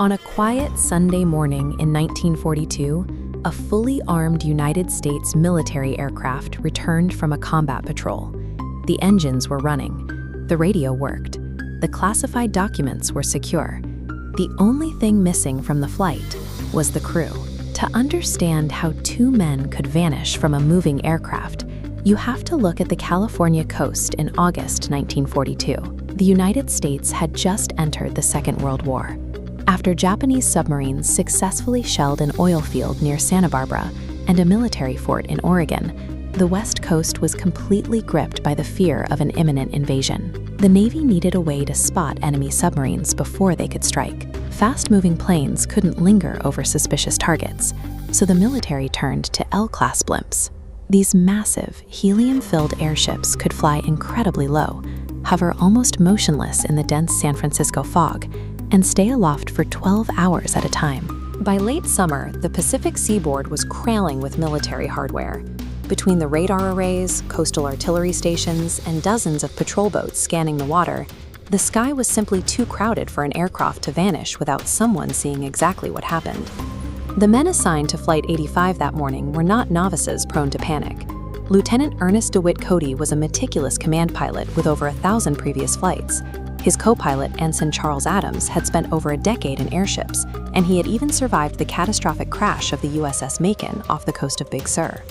On a quiet Sunday morning in 1942, a fully armed United States military aircraft returned from a combat patrol. The engines were running. The radio worked. The classified documents were secure. The only thing missing from the flight was the crew. To understand how two men could vanish from a moving aircraft, you have to look at the California coast in August 1942. The United States had just entered the Second World War. After Japanese submarines successfully shelled an oil field near Santa Barbara and a military fort in Oregon, the West Coast was completely gripped by the fear of an imminent invasion. The Navy needed a way to spot enemy submarines before they could strike. Fast-moving planes couldn't linger over suspicious targets, so the military turned to L-class blimps. These massive, helium-filled airships could fly incredibly low, hover almost motionless in the dense San Francisco fog, and stay aloft for 12 hours at a time. By late summer, the Pacific seaboard was crawling with military hardware. Between the radar arrays, coastal artillery stations, and dozens of patrol boats scanning the water, the sky was simply too crowded for an aircraft to vanish without someone seeing exactly what happened. The men assigned to Flight 85 that morning were not novices prone to panic. Lieutenant Ernest DeWitt Cody was a meticulous command pilot with over 1,000 previous flights. His co-pilot, Ensign Charles Adams, had spent over a decade in airships, and he had even survived the catastrophic crash of the USS Macon off the coast of Big Sur.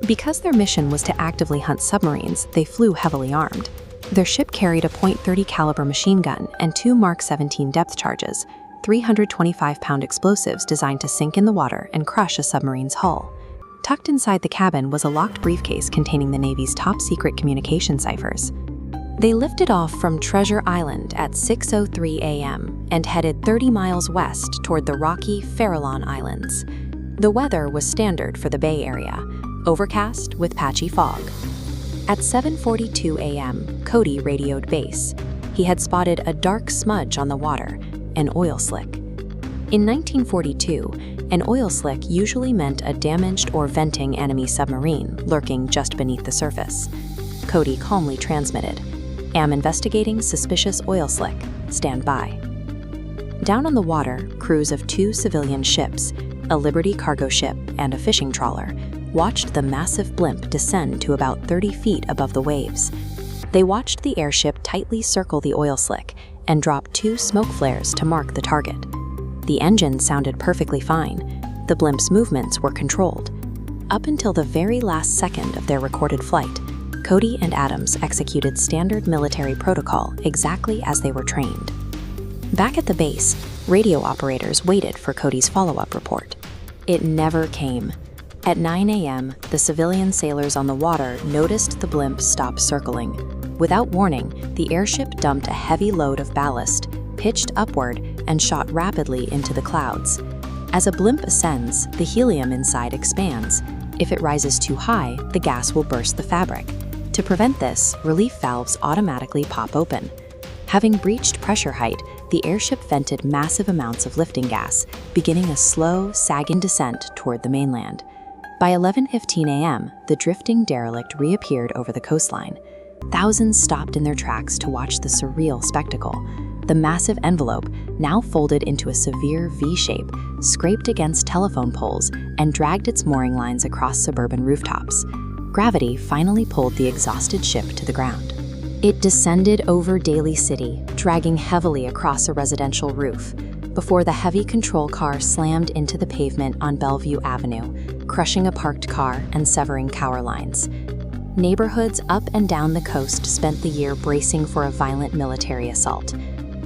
Because their mission was to actively hunt submarines, they flew heavily armed. Their ship carried a .30 caliber machine gun and two Mark 17 depth charges, 325-pound explosives designed to sink in the water and crush a submarine's hull. Tucked inside the cabin was a locked briefcase containing the Navy's top-secret communication ciphers. They lifted off from Treasure Island at 6:03 a.m. and headed 30 miles west toward the rocky Farallon Islands. The weather was standard for the Bay Area, overcast with patchy fog. At 7:42 a.m., Cody radioed base. He had spotted a dark smudge on the water, an oil slick. In 1942, an oil slick usually meant a damaged or venting enemy submarine lurking just beneath the surface. Cody calmly transmitted, "Am investigating suspicious oil slick. Stand by." Down on the water, crews of two civilian ships, a Liberty cargo ship and a fishing trawler, watched the massive blimp descend to about 30 feet above the waves. They watched the airship tightly circle the oil slick and drop two smoke flares to mark the target. The engine sounded perfectly fine. The blimp's movements were controlled. Up until the very last second of their recorded flight, Cody and Adams executed standard military protocol exactly as they were trained. Back at the base, radio operators waited for Cody's follow-up report. It never came. At 9 a.m., the civilian sailors on the water noticed the blimp stop circling. Without warning, the airship dumped a heavy load of ballast, pitched upward, and shot rapidly into the clouds. As a blimp ascends, the helium inside expands. If it rises too high, the gas will burst the fabric. To prevent this, relief valves automatically pop open. Having breached pressure height, the airship vented massive amounts of lifting gas, beginning a slow, sagging descent toward the mainland. By 11:15 a.m., the drifting derelict reappeared over the coastline. Thousands stopped in their tracks to watch the surreal spectacle. The massive envelope, now folded into a severe V-shape, scraped against telephone poles and dragged its mooring lines across suburban rooftops. Gravity finally pulled the exhausted ship to the ground. It descended over Daly City, dragging heavily across a residential roof, before the heavy control car slammed into the pavement on Bellevue Avenue, crushing a parked car and severing power lines. Neighborhoods up and down the coast spent the year bracing for a violent military assault.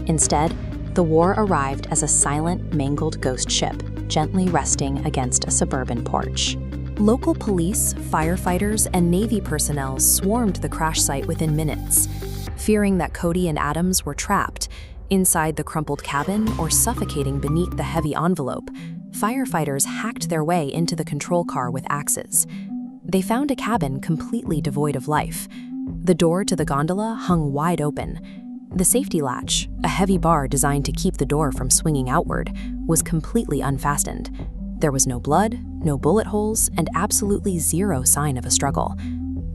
Instead, the war arrived as a silent, mangled ghost ship, gently resting against a suburban porch. Local police, firefighters, and Navy personnel swarmed the crash site within minutes. Fearing that Cody and Adams were trapped inside the crumpled cabin or suffocating beneath the heavy envelope, firefighters hacked their way into the control car with axes. They found a cabin completely devoid of life. The door to the gondola hung wide open. The safety latch, a heavy bar designed to keep the door from swinging outward, was completely unfastened. There was no blood, no bullet holes, and absolutely zero sign of a struggle.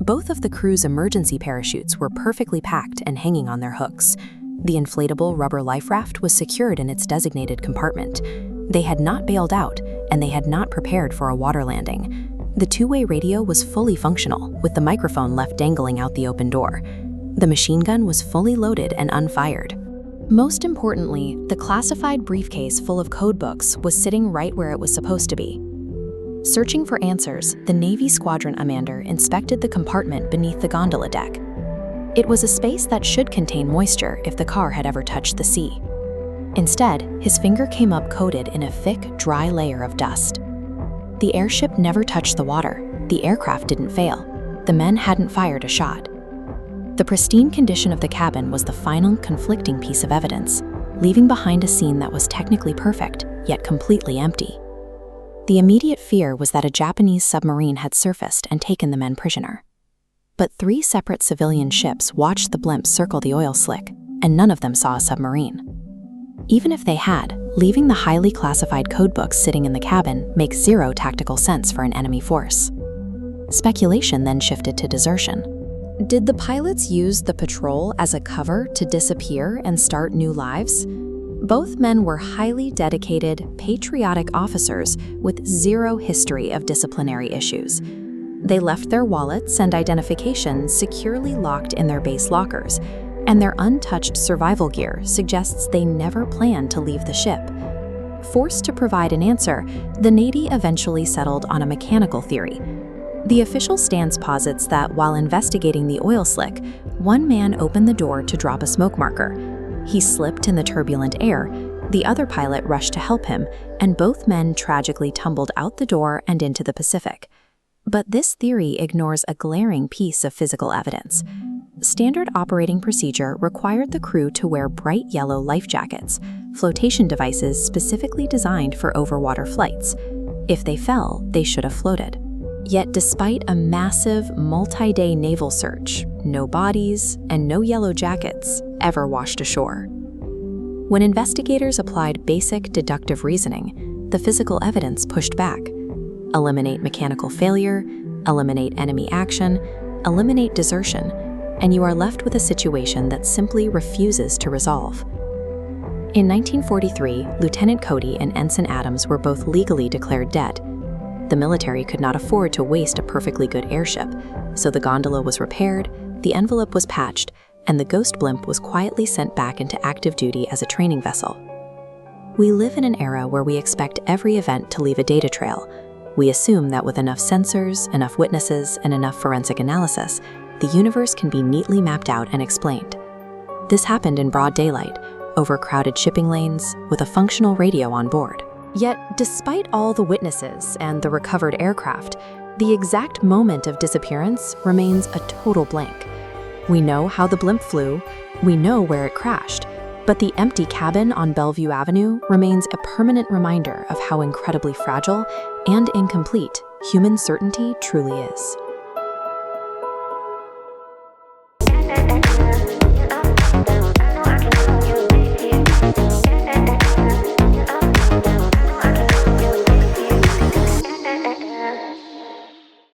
Both of the crew's emergency parachutes were perfectly packed and hanging on their hooks. The inflatable rubber life raft was secured in its designated compartment. They had not bailed out, and they had not prepared for a water landing. The two-way radio was fully functional, with the microphone left dangling out the open door. The machine gun was fully loaded and unfired. Most importantly, the classified briefcase full of codebooks was sitting right where it was supposed to be. Searching for answers, the Navy squadron commander inspected the compartment beneath the gondola deck. It was a space that should contain moisture if the car had ever touched the sea. Instead, his finger came up coated in a thick, dry layer of dust. The airship never touched the water. The aircraft didn't fail. The men hadn't fired a shot. The pristine condition of the cabin was the final conflicting piece of evidence, leaving behind a scene that was technically perfect, yet completely empty. The immediate fear was that a Japanese submarine had surfaced and taken the men prisoner. But 3 separate civilian ships watched the blimp circle the oil slick, and none of them saw a submarine. Even if they had, leaving the highly classified codebooks sitting in the cabin makes zero tactical sense for an enemy force. Speculation then shifted to desertion. Did the pilots use the patrol as a cover to disappear and start new lives? Both men were highly dedicated, patriotic officers with zero history of disciplinary issues. They left their wallets and identifications securely locked in their base lockers, and their untouched survival gear suggests they never planned to leave the ship. Forced to provide an answer, the Navy eventually settled on a mechanical theory. The official stance posits that while investigating the oil slick, one man opened the door to drop a smoke marker. He slipped in the turbulent air, the other pilot rushed to help him, and both men tragically tumbled out the door and into the Pacific. But this theory ignores a glaring piece of physical evidence. Standard operating procedure required the crew to wear bright yellow life jackets, flotation devices specifically designed for overwater flights. If they fell, they should have floated. Yet despite a massive, multi-day naval search, no bodies and no yellow jackets ever washed ashore. When investigators applied basic deductive reasoning, the physical evidence pushed back. Eliminate mechanical failure, eliminate enemy action, eliminate desertion, and you are left with a situation that simply refuses to resolve. In 1943, Lieutenant Cody and Ensign Adams were both legally declared dead. The military could not afford to waste a perfectly good airship, so the gondola was repaired, the envelope was patched, and the Ghost Blimp was quietly sent back into active duty as a training vessel. We live in an era where we expect every event to leave a data trail. We assume that with enough sensors, enough witnesses, and enough forensic analysis, the universe can be neatly mapped out and explained. This happened in broad daylight, over crowded shipping lanes, with a functional radio on board. Yet, despite all the witnesses and the recovered aircraft, the exact moment of disappearance remains a total blank. We know how the blimp flew, we know where it crashed, but the empty cabin on Bellevue Avenue remains a permanent reminder of how incredibly fragile and incomplete human certainty truly is.